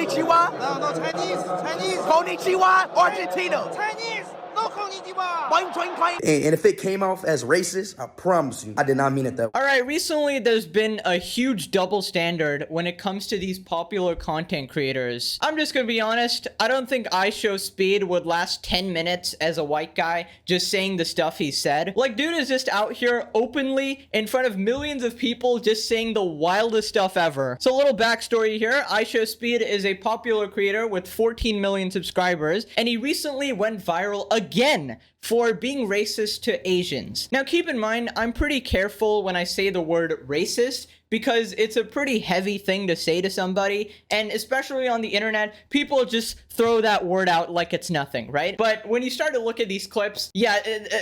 Konnichiwa? No, no, Chinese. Konnichiwa, Argentina. Chinese. No konnichiwa. Boing, boing, boing. And if it came off as racist, I promise you, I did not mean it that way. All right, recently there's been a huge double standard when it comes to these popular content creators. I'm just gonna be honest, I don't think IShowSpeed would last 10 minutes as a white guy just saying the stuff he said. Like, dude is just out here openly in front of millions of people just saying the wildest stuff ever. So a little backstory here, IShowSpeed is a popular creator with 14 million subscribers, and he recently went viral again for being racist to Asians. Now keep in mind, I'm pretty careful when I say the word racist because it's a pretty heavy thing to say to somebody, and especially on the internet, people just throw that word out like it's nothing, right? But when you start to look at these clips, yeah,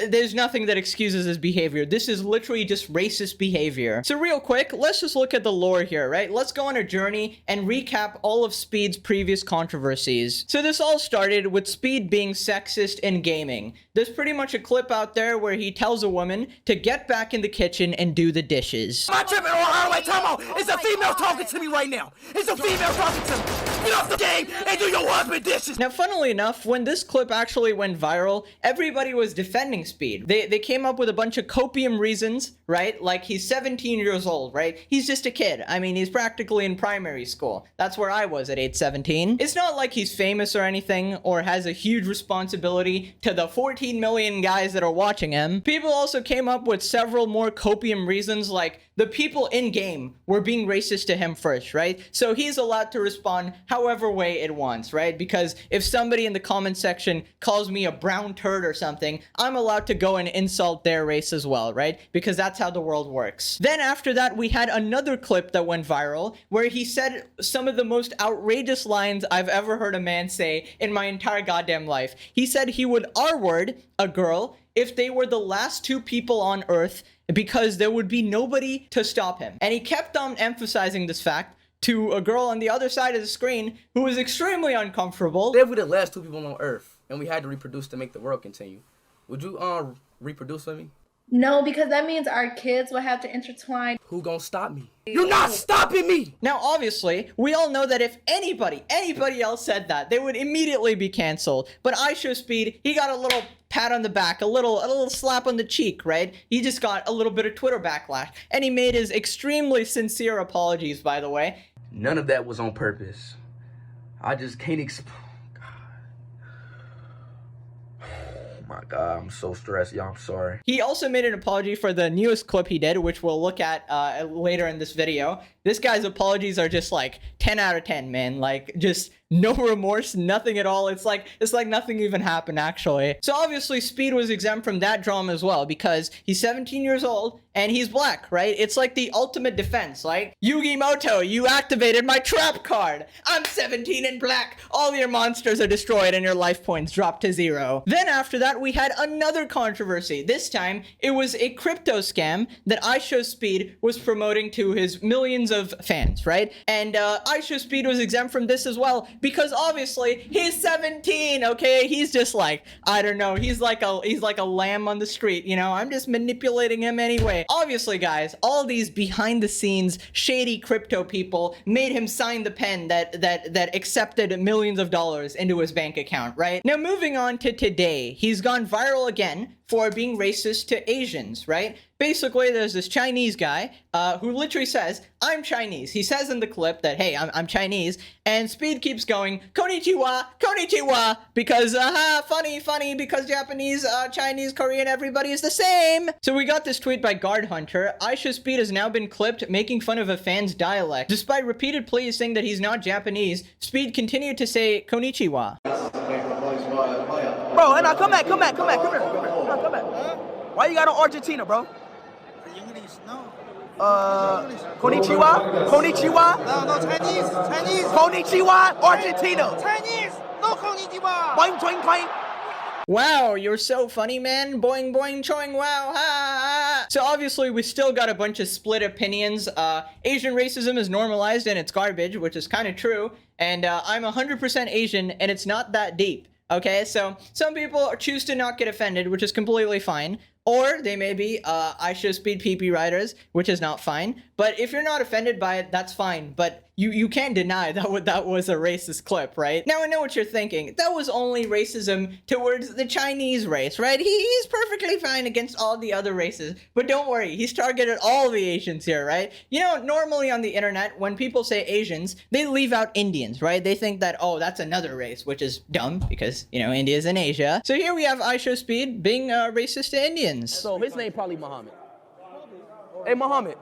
there's nothing that excuses his behavior. This is literally just racist behavior. So real quick, let's just look at the lore here, right? Let's go on a journey and recap all of Speed's previous controversies. So this all started with Speed being sexist in gaming. There's pretty much a clip out there where he tells a woman to get back in the kitchen and do the dishes. My tripping all right, time out. It's a female talking to me right now. It's a female talking to me. Get off the game and do your husband dishes. Now, funnily enough, when this clip actually went viral, everybody was defending Speed. They came up with a bunch of copium reasons, right? Like, he's 17 years old, right? He's just a kid. I mean, he's practically in primary school. That's where I was at age 17. It's not like he's famous or anything, or has a huge responsibility to the 14 million guys that are watching him. People also came up with several more copium reasons, like the people in game were being racist to him first, right? So he's allowed to respond however way it wants, right? Because if somebody in the comment section calls me a brown turd or something, I'm allowed to go and insult their race as well, right? Because that's how the world works. Then after that, we had another clip that went viral where he said some of the most outrageous lines I've ever heard a man say in my entire goddamn life. He said he would R-word a girl if they were the last two people on Earth because there would be nobody to stop him. And he kept on emphasizing this fact to a girl on the other side of the screen who was extremely uncomfortable. If we're the last two people on Earth and we had to reproduce to make the world continue, would you reproduce with me? No, because that means our kids will have to intertwine. Who gonna stop me? You're not stopping me. Now, obviously, we all know that if anybody else said that, they would immediately be canceled. But IShowSpeed, he got a little pat on the back, a little slap on the cheek, right? He just got a little bit of Twitter backlash, and he made his extremely sincere apologies, by the way. None of that was on purpose. I just can't explain. My God, I'm so stressed, y'all. I'm sorry. He also made an apology for the newest clip he did, which we'll look at later in this video. This guy's apologies are just like 10 out of 10, man. Like, just no remorse, nothing at all. It's like nothing even happened, actually. So obviously, Speed was exempt from that drama as well because he's 17 years old and he's black, right? It's like the ultimate defense. Like, Yu-Gi-Moto, you activated my trap card. I'm 17 and black. All your monsters are destroyed and your life points drop to 0. Then after that, we had another controversy. This time, it was a crypto scam that IShowSpeed was promoting to his millions of fans, right? And IShowSpeed was exempt from this as well because obviously he's 17, okay? He's just like, I don't know, he's like a lamb on the street, you know? I'm just manipulating him anyway. Obviously, guys, all these behind the scenes shady crypto people made him sign the pen that accepted millions of dollars into his bank account, right? Now, moving on to today, he's gone viral again for being racist to Asians, right? Basically, there's this Chinese guy who literally says, I'm Chinese. He says in the clip that, hey, I'm Chinese, and Speed keeps going, konnichiwa, konnichiwa, because, funny, because Japanese, Chinese, Korean, everybody is the same. So we got this tweet by Guard Hunter. IShowSpeed has now been clipped making fun of a fan's dialect. Despite repeated pleas saying that he's not Japanese, Speed continued to say konnichiwa. Bro, and now come back. Come here. Come back. Why you got on Argentina, bro? English, no. Konnichiwa? Konnichiwa? No, Chinese. Konnichiwa, Argentina. Chinese. No konnichiwa. Boing, boing, boing. Wow, you're so funny, man. Boing, boing, choing, wow, ha, ha. So obviously, we still got a bunch of split opinions. Asian racism is normalized and it's garbage, which is kind of true. And I'm 100% Asian and it's not that deep. Okay, so some people choose to not get offended, which is completely fine. Or they may be IShowSpeed PP writers, which is not fine. But if you're not offended by it, that's fine. But you can't deny that was a racist clip, right? Now I know what you're thinking. That was only racism towards the Chinese race, right? He's perfectly fine against all the other races. But don't worry, he's targeted all the Asians here, right? You know, normally on the internet, when people say Asians, they leave out Indians, right? They think that, oh, that's another race, which is dumb because, you know, India's in Asia. So here we have IShowSpeed being racist to Indians. So his name probably Muhammad. Hey, Muhammad.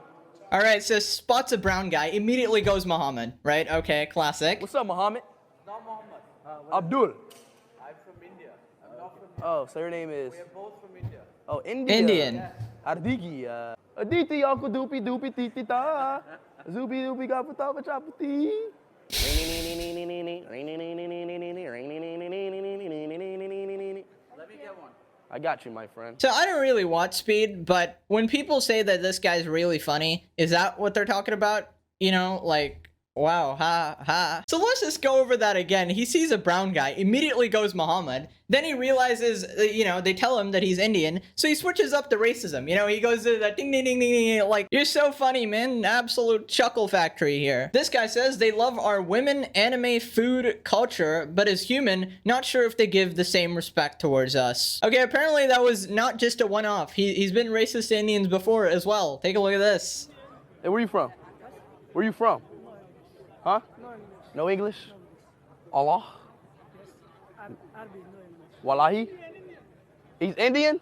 All right, so spots a brown guy, immediately goes Muhammad, right? Okay, classic. What's up, Muhammad? Not Muhammad. Abdul. I'm from India. I'm not from India. Oh, so your name is? We are both from India. Oh, India. Indian. Ardigi. Aditi ako dupi dupi titita. Zubi dupi kaputawa chaputi. Let me get one. I got you, my friend. So I don't really watch Speed, but when people say that this guy's really funny, is that what they're talking about? You know, like, wow, ha, ha. So let's just go over that again. He sees a brown guy, immediately goes Muhammad. Then he realizes, you know, they tell him that he's Indian. So he switches up the racism. You know, he goes to that ding, ding, ding, ding, ding. Like, you're so funny, man. Absolute chuckle factory here. This guy says they love our women, anime, food, culture, but as human, not sure if they give the same respect towards us. Okay, apparently that was not just a one-off. He's been racist to Indians before as well. Take a look at this. Hey, where you from? Where you from? Huh? No English? Allah? Wallahi? He's Indian?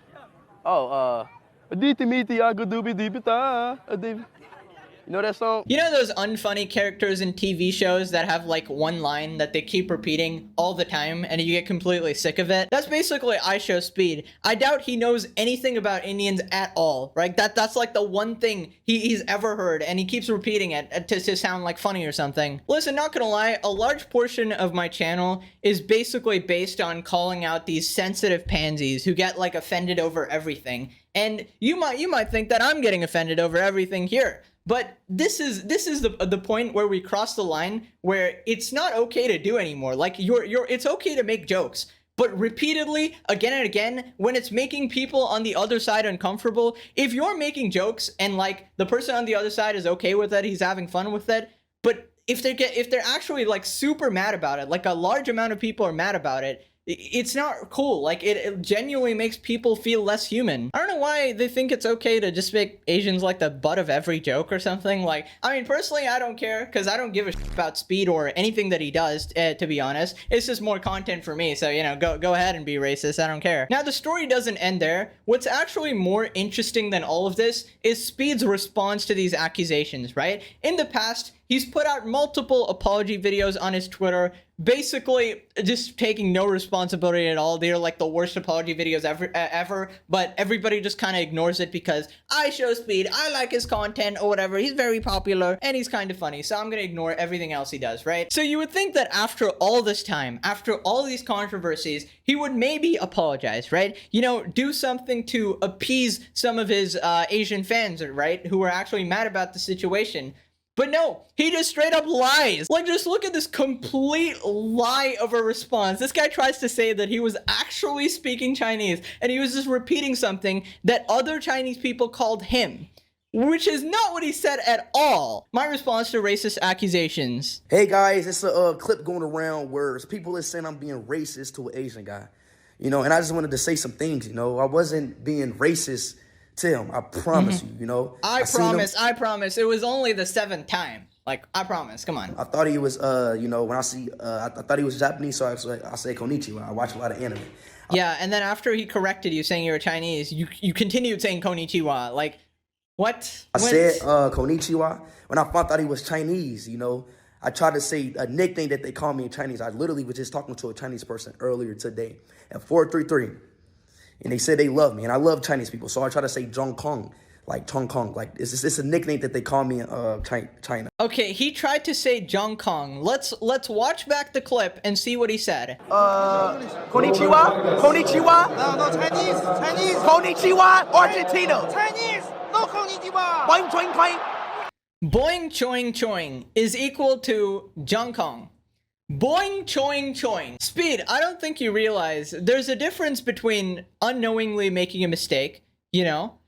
Oh, Aditi miti agadubi dipita. You know that song? You know those unfunny characters in TV shows that have like one line that they keep repeating all the time and you get completely sick of it? That's basically IShowSpeed. I doubt he knows anything about Indians at all, right? That's like the one thing he's ever heard and he keeps repeating it to sound like funny or something. Listen, not gonna lie, a large portion of my channel is basically based on calling out these sensitive pansies who get like offended over everything. And you might think that I'm getting offended over everything here. But this is the point where we cross the line where it's not okay to do anymore. Like it's okay to make jokes, but repeatedly, again and again, when it's making people on the other side uncomfortable, if you're making jokes and like the person on the other side is okay with it, he's having fun with it, but if they're actually like super mad about it, like a large amount of people are mad about it, it's not cool. Like it genuinely makes people feel less human. I don't know why they think it's okay to just make Asians like the butt of every joke or something. Like, I mean, personally, I don't care because I don't give a shit about Speed or anything that he does, to be honest. It's just more content for me. So, you know, go ahead and be racist. I don't care. Now, the story doesn't end there. What's actually more interesting than all of this is Speed's response to these accusations, right? In the past, he's put out multiple apology videos on his Twitter, basically just taking no responsibility at all. They're like the worst apology videos ever, but everybody just kind of ignores it because IShowSpeed, I like his content or whatever, he's very popular and he's kind of funny, so I'm gonna ignore everything else he does, right? So you would think that after all this time, after all these controversies, he would maybe apologize, right? You know, do something to appease some of his Asian fans, right, who are actually mad about the situation. But no, he just straight up lies. Like, just look at this complete lie of a response. This guy tries to say that he was actually speaking Chinese, and he was just repeating something that other Chinese people called him, which is not what he said at all. My response to racist accusations. Hey guys, it's a clip going around where people are saying I'm being racist to an Asian guy. You know, and I just wanted to say some things, you know. I wasn't being racist to him, I promise you, you know. I promise. It was only the 7th time. Like, I promise. Come on. I thought he was, you know, when I see, I thought he was Japanese, so I say konnichiwa. I watch a lot of anime. Yeah, and then after he corrected you saying you were Chinese, you continued saying konnichiwa. Like, what? I said konnichiwa when I found out he was Chinese, you know. I tried to say a nickname that they call me in Chinese. I literally was just talking to a Chinese person earlier today at 433. And they said they love me, and I love Chinese people. So I try to say Zhong Kong, like Chong Kong. Like, it's a nickname that they call me in China. Okay, he tried to say Zhong Kong. Let's watch back the clip and see what he said. Konnichiwa? Konnichiwa? No, Chinese. Konnichiwa? Argentina? Chinese. No konnichiwa. Boing, boing, boing. Boing choing choing is equal to Zhong Kong. Boing choing choing. Speed, I don't think you realize there's a difference between unknowingly making a mistake, you know,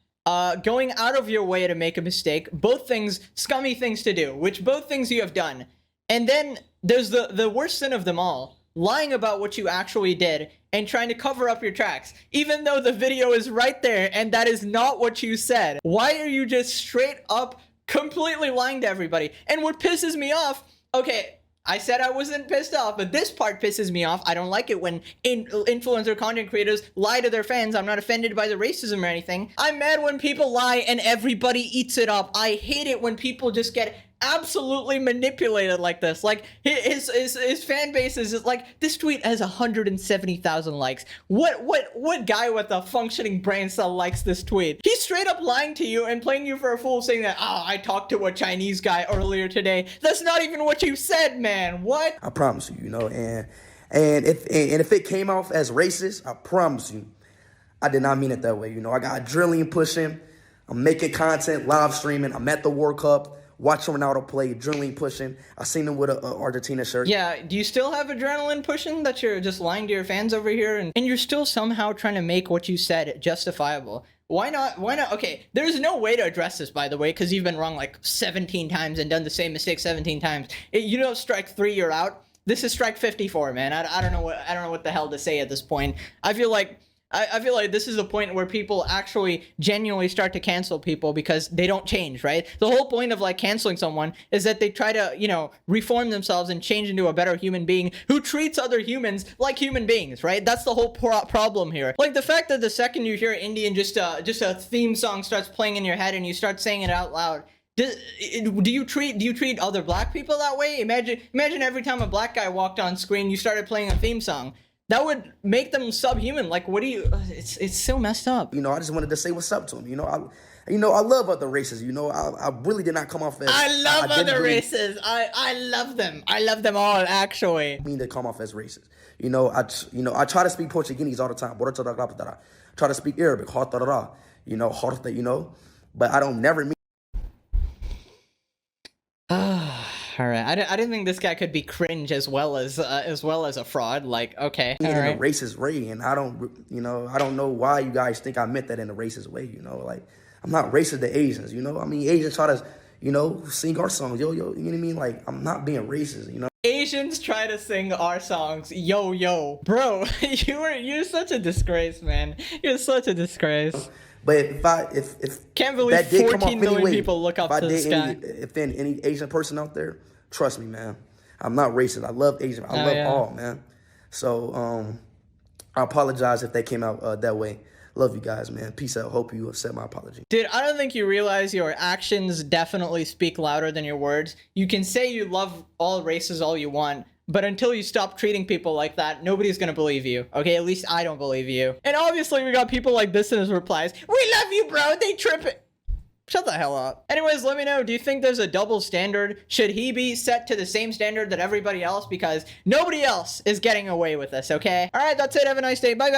going out of your way to make a mistake, both things, scummy things to do, which both things you have done. And then there's the worst sin of them all, lying about what you actually did and trying to cover up your tracks, even though the video is right there and that is not what you said. Why are you just straight up completely lying to everybody? And what pisses me off, okay, I said I wasn't pissed off, but this part pisses me off. I don't like it when influencer content creators lie to their fans. I'm not offended by the racism or anything. I'm mad when people lie and everybody eats it up. I hate it when people just get absolutely manipulated like this. Like his fan base is just like, this tweet has 170,000 likes. What guy with a functioning brain cell likes this tweet? He's straight up lying to you and playing you for a fool, saying that, oh, I talked to a Chinese guy earlier today. That's not even what you said, man. What? I promise you, you know, and if it came off as racist, I promise you, I did not mean it that way. You know, I got adrenaline pushing. I'm making content, live streaming. I'm at the World Cup. Watching Ronaldo play, adrenaline pushing. I seen him with a Argentina shirt. Yeah, do you still have adrenaline pushing that you're just lying to your fans over here? And you're still somehow trying to make what you said justifiable. Why not? Why not? Okay, there's no way to address this, by the way, because you've been wrong like 17 times and done the same mistake 17 times. You don't strike 3, you're out. This is strike 54, man. I don't know what the hell to say at this point. I feel like this is a point where people actually genuinely start to cancel people because they don't change, right? The whole point of like canceling someone is that they try to, you know, reform themselves and change into a better human being who treats other humans like human beings, right? That's the whole problem here. Like the fact that the second you hear Indian, just a theme song starts playing in your head and you start saying it out loud. Do you treat other black people that way? Imagine every time a black guy walked on screen, you started playing a theme song. That would make them subhuman. Like, what do you? It's so messed up. You know, I just wanted to say what's up to him. You know, I love other races. You know, I really did not come off as. I love other races. I love them. I love them all, actually. I mean to come off as racist. You know, I try to speak Portuguese all the time. Try to speak Arabic. You know, but I don't never mean. All right, I didn't think this guy could be cringe as well as a fraud. Like, okay, all right. In a racist way, and I don't know why you guys think I meant that in a racist way. You know, like I'm not racist to Asians. You know, I mean Asians try to, you know, sing our songs, yo, you know what I mean? Like I'm not being racist. You know. Asians try to sing our songs, yo, yo, bro. You're such a disgrace, man. You're such a disgrace. But if can't believe that did 14 million anyway, people look up to this guy. If any Asian person out there, trust me, man, I'm not racist. I love Asian. I love all, man. So I apologize if that came out that way. Love you guys, man. Peace out. Hope you accept my apology. Dude, I don't think you realize your actions definitely speak louder than your words. You can say you love all races all you want, but until you stop treating people like that, nobody's gonna believe you. Okay, at least I don't believe you. And obviously we got people like this in his replies. We love you, bro. They tripping. Shut the hell up. Anyways, let me know, do you think there's a double standard? Should he be set to the same standard that everybody else? Because nobody else is getting away with this, okay? All right, that's it. Have a nice day. Bye, bye.